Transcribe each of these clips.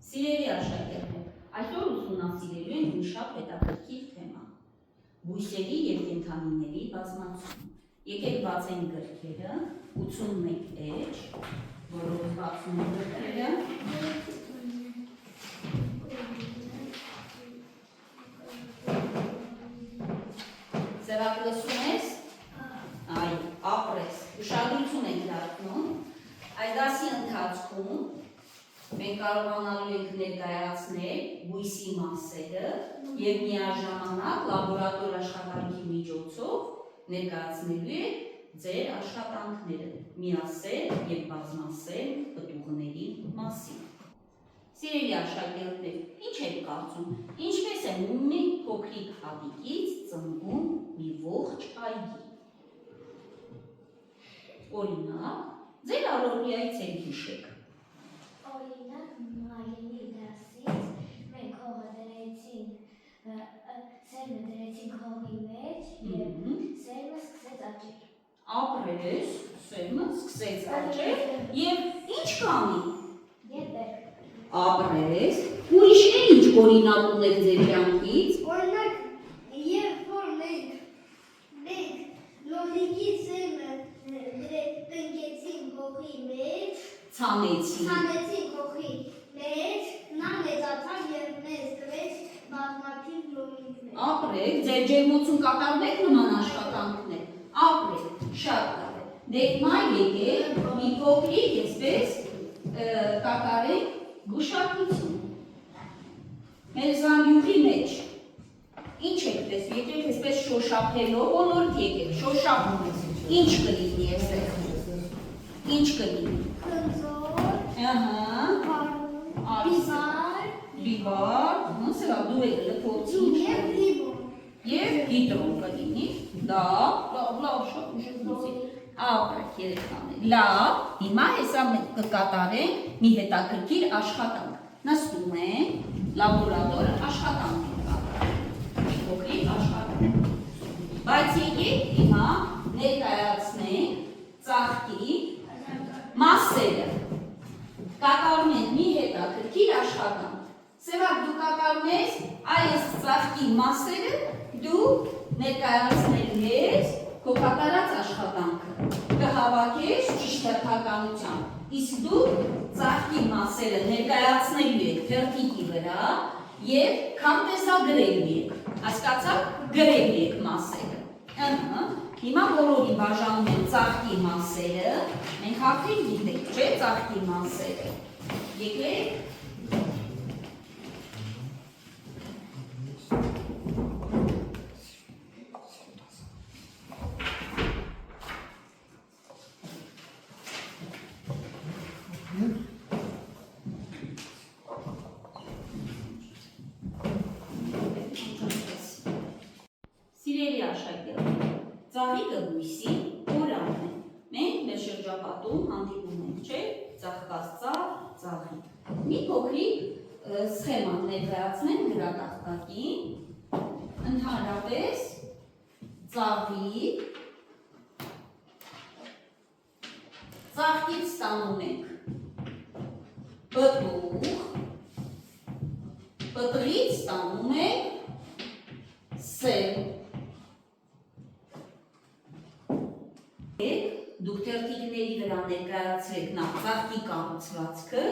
Սիրելի աշակերտներ, այսօր ուսումնասիրելու ենք մի շատ հետաքրքիր թեմա՝ բույսերի և կենդանիների բազմացում։ Եկեք բացենք գրքերը, 81 էջ, որով բացում են գրքերը։ Սևակ լսում ես? Այո, ապրես, ուշադրություն ենք դարձնում։ Այս դասի ընթացքում մենք կարողանալու ենք ներկայացնել բույսի մասերը և միաժամանակ լաբորատոր աշխատանքի միջոցով ներկայացնելու եք ձեր աշխատանքները միասեռ և բազմասեռ պտուղների մասին։ Սիրելի աշակերտներ, ինչ եք կարծում, ինչպես է մի փոքրիկ հատիկից ծնվում մի ողջ այգի։ Օրինակ, ձեր առօրյայից եք հիշեք։ Օրինակ, Մարինի դասից մենք հողը դրեցինք, սերմը դրեցինք հողի մեջ և սերմը սկսեց աճել։ Ապրես, սերմը սկսեց աճել և ինչ կանի։ Ապրես, ուրիշ էլ ինչ օրինակ ունեք ձեր կյանքից։ Օրինակ, երբ որ մենք լոլիկի սերմը տնկեցինք հողի մեջ, ցանեցինք հողի մեջ, նա մեծացավ և մեզ տվեց բազմաթիվ լոլիկներ։ Ապրեք, ձեր ջերմոցում կատարվեք նման աշխատանքներ։ Ապրեք, շատ լավ է։ Դե հիմա եկեք մի փոքրիկ այսպես կատարենք գուշակություն։ Մեր զամբյուղի մեջ ինչ եք տեսնում, եկեք այսպես շոշափելով, ոլորտ եկեք, շոշափում ես, ինչ կլինի այսպես, ինչ կլինի։ Բիբար, սրա դու եք լփոցի և գիտրոն կլինի, լավ, շատ ուժեղ մուսի, ապրեք երեխաներ, լավ, հիմա հեսա մենք կկատարենք մի հետաքրքիր աշխատանք, նստում ենք, լաբորատոր աշխատանք ենք կատարենք, մի փոքրիկ աշխատանք, բայց եկեք հիմա ներկայացնենք ծաղկի մասերը, կատարում ենք մի հետաքրքիր աշխատանք, Սևակ դու կատարում ես այս ծաղկի մասերը, դու ներկայացնելու ես քո կատարած աշխատանքը, կհավաքես ճիշտ հերթականությամբ, իսկ դու ծաղկի մասերը ներկայացնելու եք թերթիկի վրա և քարտեզագրելու եք, հասկացաք, գրելու եք մասերը։ Հիմա բոլորի բաժանում են ծաղկի մասերը, մենք արդեն գիտենք, չէ, ծաղկի մասերը։ Եկեք Սիրելի աշակերտներ, ծաղիկը բույսի օրանն է։ Մենք մեր շրջապատում հանդիպում ենք, չէ, ծաղկած ծաղիկ։ Մի փոքրիկ սխեմա ներկայացնենք գրատախտակին, ընդհանրապես ծաղիկ, ծաղկից ստանում ենք պտուղ, պտղից ստանում ենք սերմ։ Դուք թերթիկների վրա ներկայացրեք նախ ծաղկի կառուցվածքը,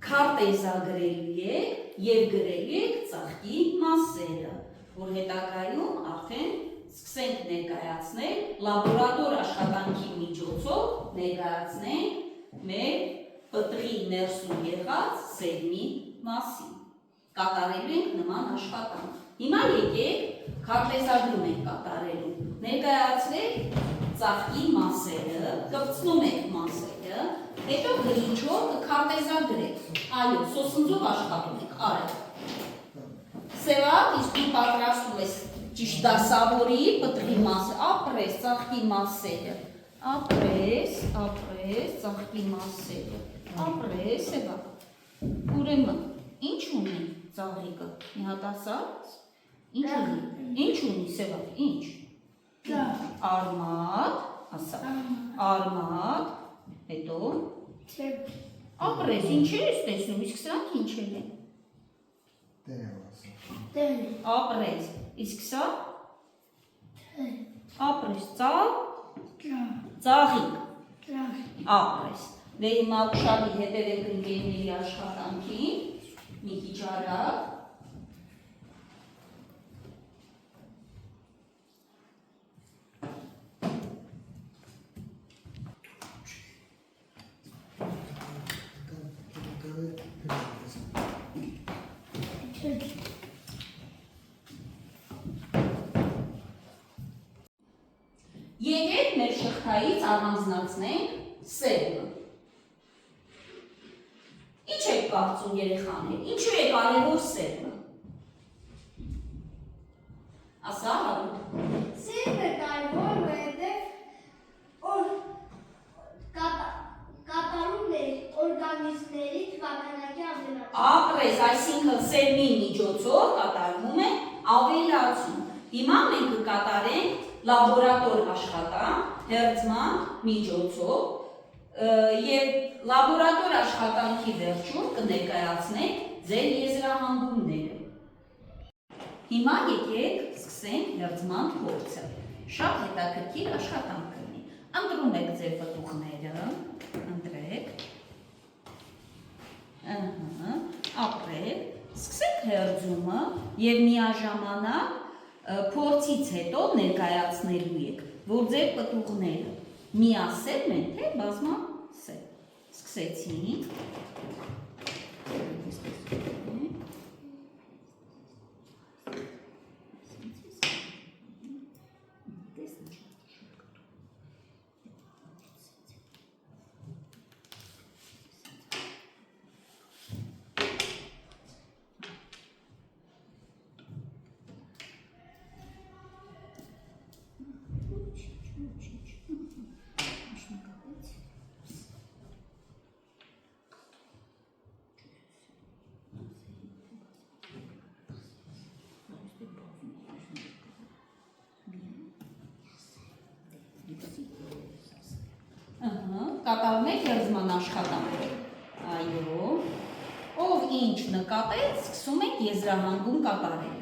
քարտեզագրելու եք և գրելու եք ծաղկի մասերը, որ հետագայում արդեն սկսենք ներկայացնել լաբորատոր աշխատանքի միջոցով ներկայացնենք մեր պտղի ներսում եղած սերմի մասին։ Կատարելու ենք նման աշխատանք։ Հիմա եկեք քարտեզագրում ենք կատարելու, ներկայացրեք ծաղկի մասերը, կպցնում եք մասերը, հետո գրիչով կքարտեզագրեք, այո, սոսնձով աշխատում եք, արեք։ Սևակ, իսկ դու պատրաստում ես ճիշտ դասավորի պտղի մասը, ապրես ծաղկի մասերը, ապրես, ծաղկի մասերը, ապրես, Սևակ, ուրեմն, ինչ ունի ծաղիկը, մի հատ ասած, ինչ ունի, Սևակ, ինչ, արմատ, ասա, արմատ, հետո, Ապրես, ինչեր ես տեսնում, իսկ սրանք ինչեր են։ Տեն։ Ապրես, իսկ սա ապրես, ծաղ, ծաղիկ, ապրես։ Դե հիմա ուշադիր հետևեք ընկերների աշխատանքին, մի քիչ արագ։ Եկեք մեր շղթայից առանձնացնենք սերմը։ Ինչ եք կարծում երեխաներ, ինչու է կարևոր սերմը։ Ասա Հարություն։ Սերմը կարևոր, որովհետև կատարում է օրգանիզմների թվականակի ավելացում։ Ապրես, այսինքն սերմի միջոցով կատարվում է ավելացում։ Հիմա մենք կկատարենք լաբորատոր աշխատանք հերձման միջոցով եւ լաբորատոր աշխատանքի վերջում կներկայացնենք ձեր եզրահանգումները։ Հիմա եկեք սկսենք հերձման փորձը։ Շատ հետաքրքիր աշխատանք կլինի։ Ընտրեք ձեր պտուղները, ընտրեք։ Ապրեք, սկսեք հերձումը եւ միաժամանակ փորձից հետո ներկայացնելու եք, որ ձեր պտուղները միասերմ են, թե բազմասերմ։ Սկսեցինք։ Կատարում եք հերձման աշխատանքը։ Այո։ Ով ինչ նկատեց, սկսում եք եզրահանգում կատարել։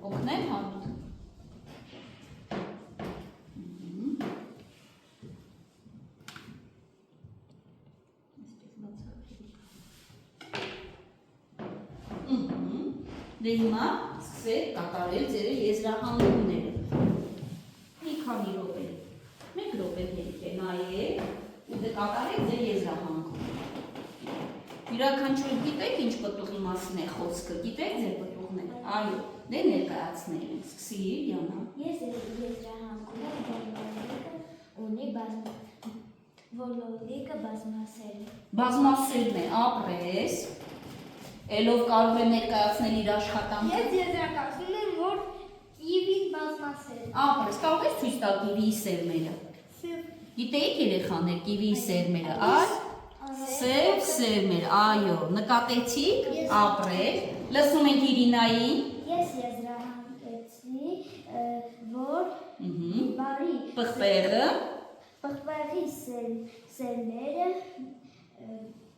Օգնեմ Հարություն։ Դե հիմա սկսեք կատարել ձեր եզրահանգումները։ Մի քանի րոպե, 1 րոպե պետք է նայեք ու դե կատարեք ձեր եզրահանգումը։ Յուրաքանչյուր գիտեք ինչ պտուղի մասին է խոսքը, գիտեք ձեր պտուղները։ Այո, դե ներկայացնել ենք, սկսիր Յանա։ Ես եզրահանգում եմ ունի բոլորիկը բազմասերմ։ Բազմասերմ է, ապրես։ Էլով կարող է ներկայացնել իր աշխատանքը։ Ես եզրակացնում եմ, որ կիվին բազմասերմ։ Ապրես, կարող ես ցույց տալ կիվիի սերմերը։ Գիտեիք երեխաներ կիվիի սերմերը, այ սև սերմեր, այո, նկատեցիք, ապրեք, լսում ենք Իրինային։ Ես եզրահանգեցի, որ բարի պղպեղի սերմերը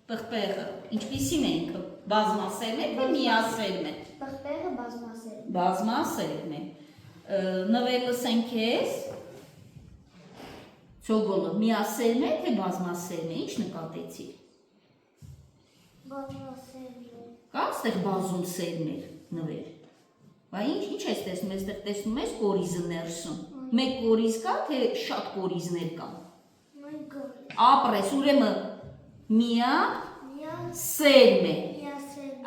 Պղպեղը, ինչպիսին է ինքը, բազմասերմ է, թե միասերմ է։ Պղպեղը բազմասերմ։ Բազմասերմ է։ Նվեր լսենք ես։ Ցոգոլը միասերմ է, թե բազմասերմ է, ինչ նկատեցիք։ Բազմասերմ է։ Կա այստեղ բազում սերմեր, նվեր։ Բա ինչ ես տեսնում, այստեղ տեսնում ես կորիզը ներսում։ Մեկ կորիզ կա, թե շատ կորիզներ կան։ Մեկ կորիզ։ Ապրես, ուրեմն միասերմ է։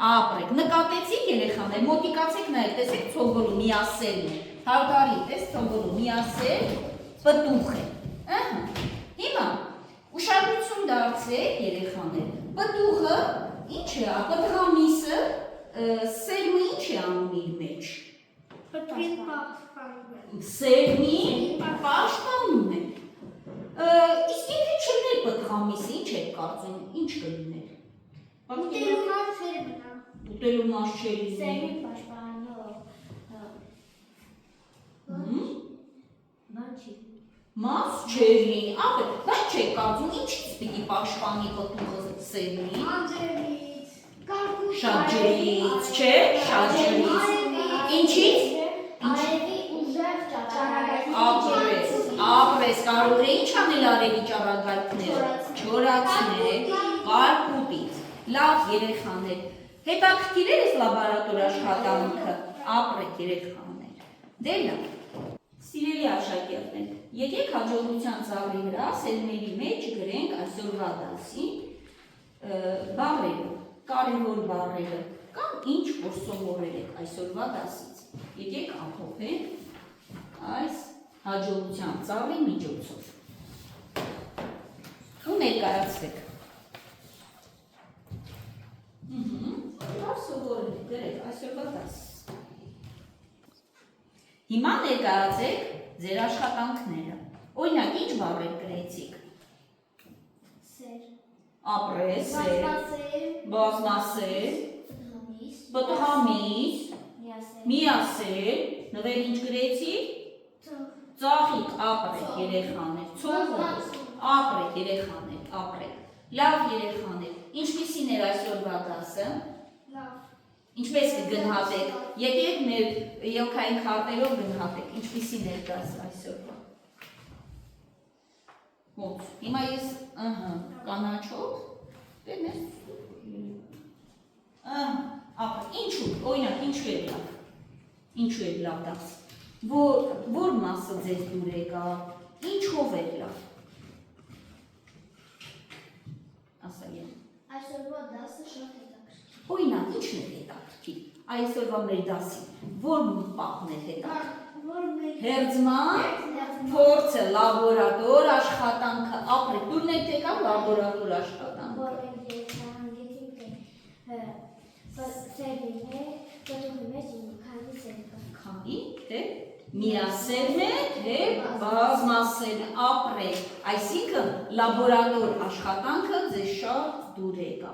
Ապրեք, նկատեցիք երեխաներ, մոտիկացեք նայեք, տեսեք ցոգոլը միասերմ է։ Հարգարի, տես ցոգոլը միասերմ պտուղ է։ Հիմա ուշադրություն դարձեք երեխաներ։ Պտուղը ինչ է, պտղամիսը սերմը ինչ է անում իր մեջ։ Պտղին պաշտպանում է։ Սերմին պաշտպանում է։ Իսկ եթե չլիներ պտղամիսը, ինչ եք կարծում, ինչ կլիներ։ Ուտելունար չէր մնա։ Ուտելունար չէր լինի։ Սերմին պաշտպանող Մաս չէր լինի, ապրել, բայց չեք կարծում ինչից պիտի պաշտպանի պտուղը սերմին։ Շատ ջրից, չէ, շատ ջրից։ Ինչից։ Ապրես, կարող է ինչ անել արևի ճառագայթները, չորացնել, կարկուտից, լավ երեխաներ, հետաքրքիր է այս լաբորատոր աշխատանքը, ապրեք երեխաներ, դե լավ, սիրելի աշակերտներ, եկեք հաջողության ծաղրի վրա սերմերի մեջ գրենք այսօրվա դասի բառերը, կարևոր բառերը, կամ ինչ որ սովորել եք այսօրվա դասից, եկեք ամփոփենք այս հաջողության ծառի միջոցով ու ներկայացրեք։ Սովորել եք, գրեք այսօրվա դասից։ Հիմա ներկայացեք ձեր աշխատանքները։ Օրինակ, ինչ բառեր գրեցիք։ Ապրես, բազմասեր, պտղամիս, միասեր, նվեր ինչ գրեցիք։ Ծաղիկ, ապրեք երեխաներ, ցողոք, ապրեք երեխաներ, ապրեք, լավ երեխաներ, ինչպիսին էր այսօրվա դասը, ինչպես կգնահատեք, եկեք մեր ելքային քարտերով գնահատեք, ինչպիսին էր դասը այսօրվա, ոնց, հիմա ես կանաչով, ապրեք, ինչու, օրինակ, ինչու էր լավ դասը, որ մասը ձեզ դուր եկա, ինչով էր լավ։ Ասայեմ։ Այսօրվա դասը շատ հետաքրքիր։ Օրինակ, ինչն է հետաքրքիր։ Այսօրվա մեր դասի որ պահն է հետաքրքիր։ Հերձման, փորձը, լաբորատոր աշխատանքը, ապրեք, դուրն եք եկա լաբորատոր աշխատանքը։ Քանի, թե միասերմ է, թե բազմասերմ ապրեք, այսինքն լաբորատոր աշխատանքը ձեզ շատ դուր եկա։